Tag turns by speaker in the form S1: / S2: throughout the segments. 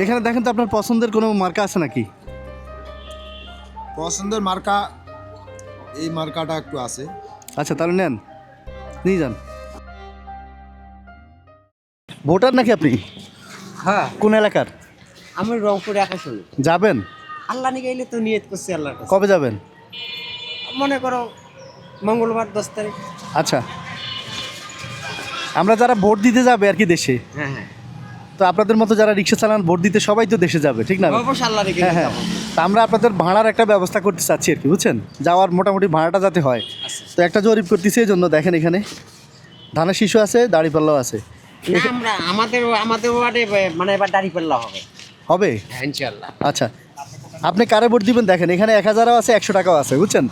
S1: এখানে দেখেন তো আপনার পছন্দের কোনো মার্কা আছে নাকি?
S2: পছন্দের মার্কা এই মার্কাটা একটু আছে।
S1: আচ্ছা তাহলে নেন, নিয়ে যান। ভোটার নাকি আপনি?
S3: হ্যাঁ,
S1: কোন এলাকার?
S3: আমি রংপুরে একা শুনি।
S1: যাবেন?
S3: আল্লাহ নিয়ে গেলে তো নিয়ত করছি আল্লাহর কাছে।
S1: কবে যাবেন?
S3: মনে করো মঙ্গলবার 10 তারিখ।
S1: আচ্ছা, আমরা যারা ভোট দিতে যাবে আর কি দেশে,
S3: হ্যাঁ হ্যাঁ,
S1: তো আপনাদের মতো যারা রিক্সা চালান ভোট দিতে সবাই তো দেশে যাবে, ঠিক না?
S3: অবশ্যই আল্লাহ রেখে
S1: হ্যাঁ হ্যাঁ, তা আমরা আপনাদের ভাড়ার একটা ব্যবস্থা করতে চাচ্ছি আর কি, বুঝছেন? যাওয়ার মোটামুটি ভাড়াটা যাতে হয়, তো একটা জরিপ করতেছি। এই জন্য দেখেন এখানে ধানের শিশু আছে, দাড়িপাল্লাও আছে।
S3: আমরা আমাদের ওয়ার্ডে মানে এবার দাড়ি পাল্লা হবে।
S1: হবে?
S3: হ্যাঁ ইনশাআল্লাহ।
S1: আচ্ছা, আপনি কারে ভোট দিবেন দেখেন, এখানে 1000ও আছে, 100 টাকাও আছে, বুঝছেন?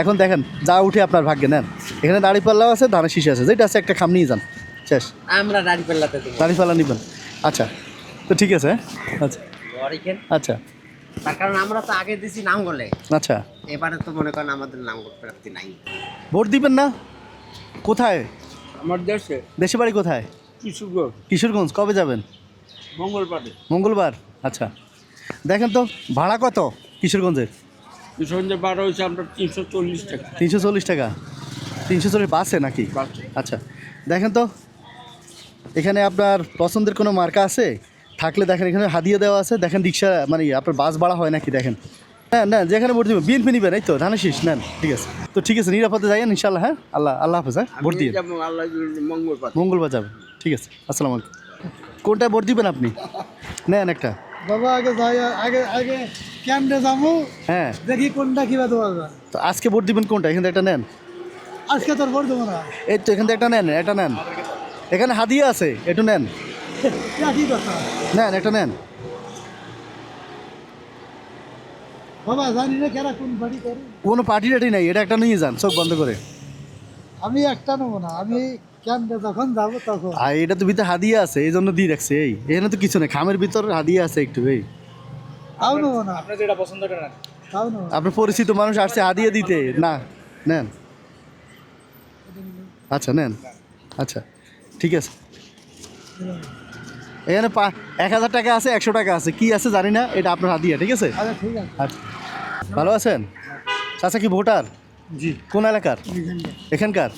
S1: এখন দেখেন যা উঠে আপনার ভাগ্যে নেন। এখানে দাড়িপাল্লাও আছে, ধানের শিশু আছে, যেটা আছে একটা খাম নিয়ে যান, শেষ।
S3: আমরা দাড়ি পাল্লাতে দেবো।
S1: দাড়িপাল্লা নেবেন? আচ্ছা, তো ঠিক আছে। আচ্ছা
S3: অরিকেন,
S1: আচ্ছা
S3: তার কারণ আমরা তো আগে দিছি নাঙ্গলে,
S1: আচ্ছা,
S3: এবারে তো মনে করেন আমাদের নাঙ্গল প্রাপ্তি নাই।
S1: ভোট দিবেন না? কোথায়?
S3: আমার দেশে
S1: দেশে বাড়ি কোথায়?
S3: কিশোরগঞ্জ,
S1: কিশোরগঞ্জ। কবে যাবেন?
S3: মঙ্গলবারে।
S1: মঙ্গলবার। আচ্ছা, দেখেন তো ভাড়া কত কিশোরগঞ্জের?
S3: কিশোরগঞ্জে ভাড়া হয়েছে আমরা 340 টাকা।
S1: 340 টাকা? 340 বাসে নাকি? আচ্ছা, দেখেন তো এখানে আপনার পছন্দের কোনো মার্কা আছে থাকলে দেখেন, এখানে হাদিয়া দেওয়া আছে। দেখেন রিক্সা মানে আপনার বাস ভাড়া হয় নাকি দেখেন। হ্যাঁ না, যেখানে ভোট দিবেন বিএনপি নিবেন, এই তো ধানের শীষ নেন, ঠিক আছে। তো ঠিক আছে, নিরাপদে যাইয়েন ইনশাল্লাহ। হ্যাঁ, আল্লাহ হাফেজ। হ্যাঁ, ভোট দিয়ে মঙ্গলবার যাবেন, ঠিক আছে। আসসালামু আলাইকুম। কোনটা ভোট দিবেন আপনি? নেন একটা।
S4: বাবা আগে যাই, আগে আগে কেমনে যাবো,
S1: হ্যাঁ,
S4: দেখি কোনটা কিবা দেওয়া যায়।
S1: তো আজকে ভোট দিবেন কোনটা? এখান থেকে একটা নেন।
S4: আজকে তোর ভোট দেবো না।
S1: এই তো এখান থেকে একটা নেন, এটা নেন। এখানে হাদিয়া আছে, একটু নেন।
S4: কি কথা
S1: নেন, একটা নেন।
S4: বাবা, জানি না কেরা কোন বাড়ি করে।
S1: কোনো পার্টি টাটি নাই, এটা একটা নিয়ে যান চোখ বন্ধ করে।
S4: আমি একটা নেবো না, আমি কেমনে যখন যাবো তখন।
S1: আর এটা তো ভিতরে হাদিয়া আছে, এই জন্য দিয়ে রাখছে। এই এখানে তো কিছু নেই, খামের ভিতর হাদিয়া আছে একটু। এই
S4: তাও নেবো না,
S5: আপনি যেটা পছন্দ করেন।
S4: তাও নেবো না।
S1: আপনার পরিচিত মানুষ আসছে হাদিয়া দিতে, না নেন। আচ্ছা নেন, আচ্ছা ঠিক আছে। এখানে 1000 টাকা আছে, 100 টাকা আছে, কি আছে জানি না, এটা আপনার হাদিয়া, ঠিক আছে।
S4: আচ্ছা ঠিক আছে।
S1: আচ্ছা, ভালো আছেন? চাচা কি ভোটার?
S4: জি,
S1: কোন এলাকার? এখানকার?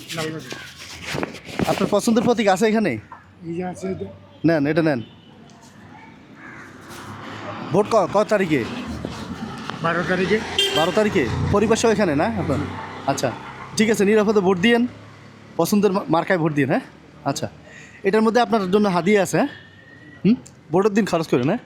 S1: আপনার পছন্দের প্রতীক আছে এখানে? নেন, এটা নেন। ভোট কত তারিখে?
S4: 12 তারিখে।
S1: 12 তারিখে? পরিবার সহ এখানে না আপনার? আচ্ছা ঠিক আছে, নিরাপদে ভোট দিয়েন, পছন্দের মার্কায় ভোট দিন। হ্যাঁ আচ্ছা, এটার মধ্যে আপনার জন্য হাদিয়া আছে। হ্যাঁ, ভোটের দিন খরচ করেন। হ্যাঁ।